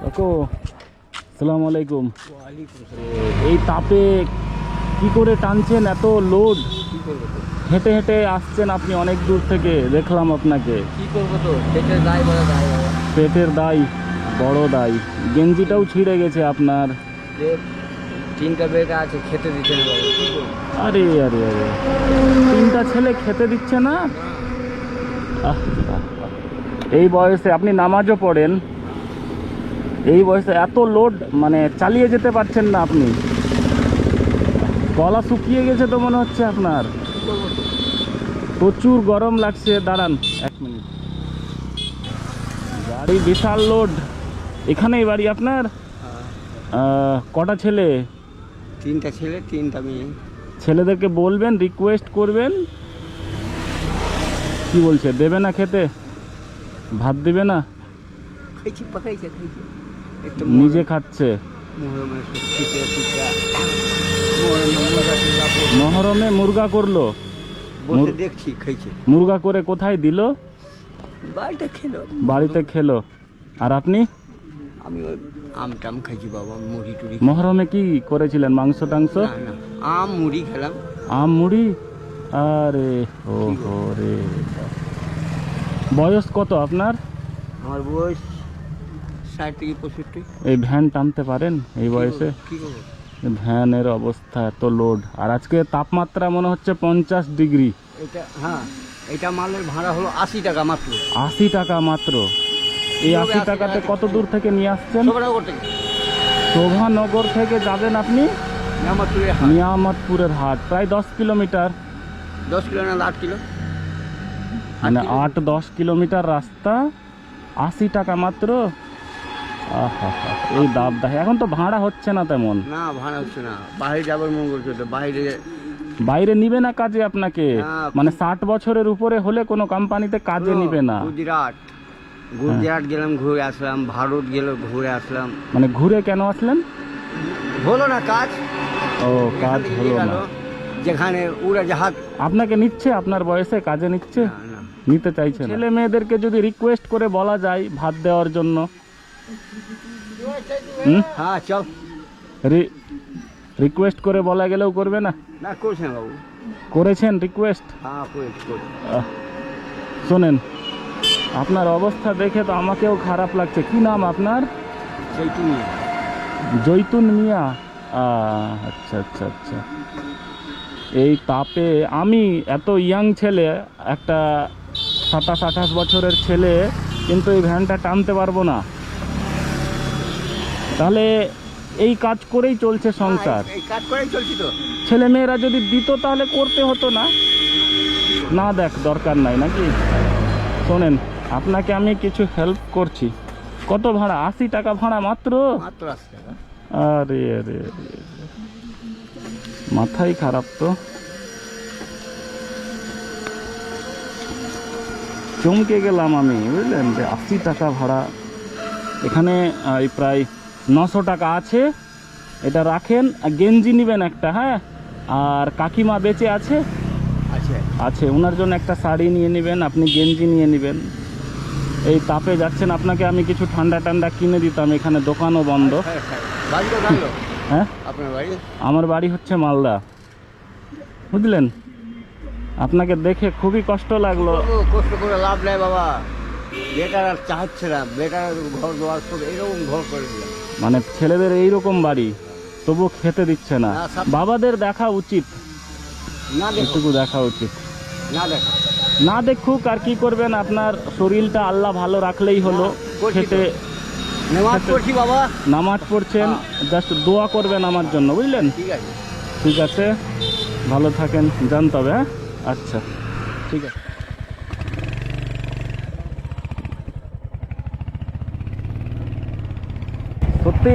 কাকু আসসালামু আলাইকুম। এই তাপে কি করে টানছেন এত লোড? হেঁটে হেঁটে আসছেন আপনি অনেক দূর থেকে, দেখলাম আপনাকে। কি করবো, তো পেটের দায় বড় দায় বাবা। পেটের দায় বড় দায়। গেঞ্জিটাও ছিঁড়ে গেছে আপনার। যে তিনটা বেটা আছে, খেতে দিচ্ছে না বাবা, কি করবো? আরে আরে আরে, তিনটা ছেলে খেতে দিচ্ছে না? আহ, এই বয়সে আপনি নামাজও পড়েন, এই বয়সে এত লোড মানে চালিয়ে যেতে পারছেন না আপনি? গলা শুকিয়ে গেছে তো মনে হচ্ছে আপনার। কি করবো তো? প্রচুর গরম লাগছে। দাঁড়ান এক মিনিট। গাড়ি বিশাল লোড। এখানেই বাড়ি আপনার? কটা ছেলে? তিনটা ছেলে, তিনটা মেয়ে। ছেলেদেরকে বলবেন, রিকোয়েস্ট করবেন। কি বলছে, দেবে না খেতে? ভাত দেবে না? খাইছি, পাকাইছে, খাইছে। একটু নিজে খাচ্ছে। মহরমে মুরগা করলো? বসে দেখছি, খাইছে। মুরগা করে কোথায় দিল? বাড়িতে খেলো। বাড়িতে খেলো। আর আপনি? আমি ওই আম টাম খাইছি বাবা, মুড়ি টুড়ি। মহরমে কি করেছিলেন, মাংস টাংস? না না, আম মুড়ি খেলাম। আম মুড়ি? আরে ও রে। বয়স কত আপনার? আমার বয়স 60 থেকে 65। এই ভ্যান টানতে পারেন এই বয়সে? কি করবো? ভ্যানের অবস্থা এত লোড। আর আজকে তাপমাত্রা মনে হচ্ছে 50 ডিগ্রি। এটা হ্যাঁ, এটা মালের ভাড়া হলো 80 টাকা মাত্র। 80 টাকা মাত্র? এই 80 টাকাতে কত দূর থেকে নিয়ে আসছেন? শোভনগর থেকে। শোভানগর থেকে যাবেন আপনি নিয়ামতপুরের হাট। নিয়ামতপুরের হাট, প্রায় 10 কিলোমিটার। 10 কিলো না 8 কিলো? মানে 8-10 কিলোমিটার রাস্তা, 80 টাকা মাত্র। আহা, এই দাব দাহে। এখন তো ভাড়া হচ্ছে না তেমন। না, ভাড়া হচ্ছে না। বাইরে যাবার মন করছে তো, বাইরে। বাইরে নিবে না কাজে আপনাকে? না, মানে 60 বছরের উপরে হলে কোনো কোম্পানিতে কাজে নিবে না। গুজরাট গেলাম, ঘুরে আসলাম। ভারত গেল, ঘুরে আসলাম। মানে ঘুরে কেন আসলেন? হলো না কাজ। ও, কাজ হলো না। যেখানে উড়াজাহাজ। আপনাকে নিচ্ছে আপনার বয়সে কাজে নিচ্ছে? না, না। নিতে চাইছে না। ছেলে মেয়েদেরকে যদি রিকোয়েস্ট করে বলা যায় ভাত দেওয়ার জন্য। হ্যাঁ, চল। রিকোয়েস্ট করে বলা গেলেও করবে না? না, করছেন বাবু। করেছেন রিকোয়েস্ট? হ্যাঁ, করেছি। শোনেন, আপনার অবস্থা দেখে তো আমাকেও খারাপ লাগছে। কি নাম আপনার? সেইটুকু। জৈতুন মিয়া। আচ্ছা আচ্ছা আচ্ছা। এই তাপে আমি এত ইয়াং ছেলে, একটা 27-28 বছরের ছেলে, কিন্তু এই ভ্যানটা টানতে পারবো না। তাহলে এই কাজ করেই চলছে সংসার? এই কাজ করেই চলছি তো। ছেলে মেয়েরা যদি দিত তাহলে করতে হতো না? না, দেখ দরকার নাই নাকি? শোনেন, আপনাকে আমি কিছু হেল্প করছি। কত ভাড়া? 80 টাকা ভাড়া মাত্র? মাত্র 80 টাকা। আরে আরে, মাথাই খারাপ তো। চমকে গেলাম আমি, বুঝলেন, যে 80 টাকা ভাড়া। এখানে এই প্রায় 900 টাকা আছে। এটা রাখেন। গেঞ্জি নেবেন একটা, হ্যাঁ? আর কাকিমা বেঁচে আছে? আছে, ওনার জন্য একটা শাড়ি নিয়ে নেবেন, আপনি গেঞ্জি নিয়ে নেবেন। এই তাপে যাচ্ছেন, আপনাকে আমি কিছু ঠান্ডা ঠান্ডা কিনে দিতাম, এখানে দোকানও বন্ধ। হ্যাঁ, আপনার বাড়ি? আমার বাড়ি হচ্ছে মালদা, বুঝলেন। আপনাকে দেখে খুবই কষ্ট লাগলো। কষ্ট করে লাভ নেই বাবা। বেটার আর চাচ্ছে না, বেটার ঘর দোয়ার সব এরকম ঘর করে দিলাম। মানে ছেলেদের এইরকম বাড়ি, তবু খেতে দিচ্ছে না। বাবাদের দেখা উচিত, এটুকু দেখা উচিত। না দেখুক, আর কি করবেন? আপনার শরীরটা আল্লাহ ভালো রাখলেই হলো। খেতে নামাজ পড়ছি বাবা। নামাজ পড়ছেন, জাস্ট দোয়া করবেন আমার জন্য, বুঝলেন? ঠিক আছে, ঠিক আছে, ভালো থাকেন, জানতে হবে। হ্যাঁ, আচ্ছা, ঠিক আছে। সত্যি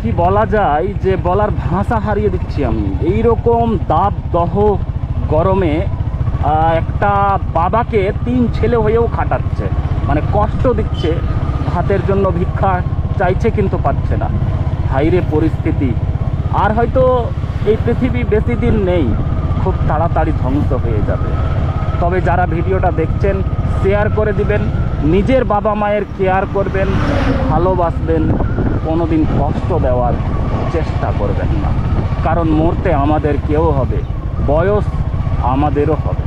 কি বলা যায়, যে বলার ভাষা হারিয়ে দিচ্ছি আমি। এইরকম দাবদাহ গরমে একটা বাবাকে 3 ছেলে হয়েও খাটাচ্ছে, মানে কষ্ট দিচ্ছে। ভাতের জন্য ভিক্ষা চাইছে কিন্তু পাচ্ছে না। হাইরে পরিস্থিতি। আর হয়তো এই পৃথিবী বেশি দিন নেই, খুব তাড়াতাড়ি ধ্বংস হয়ে যাবে। তবে যারা ভিডিওটা দেখছেন শেয়ার করে দিবেন, নিজের বাবা মায়ের কেয়ার করবেন, ভালোবাসবেন, কোনোদিন কষ্ট দেওয়ার চেষ্টা করবেন না, কারণ মরতে আমাদের কেউ হবে, বয়স আমাদেরও হবে।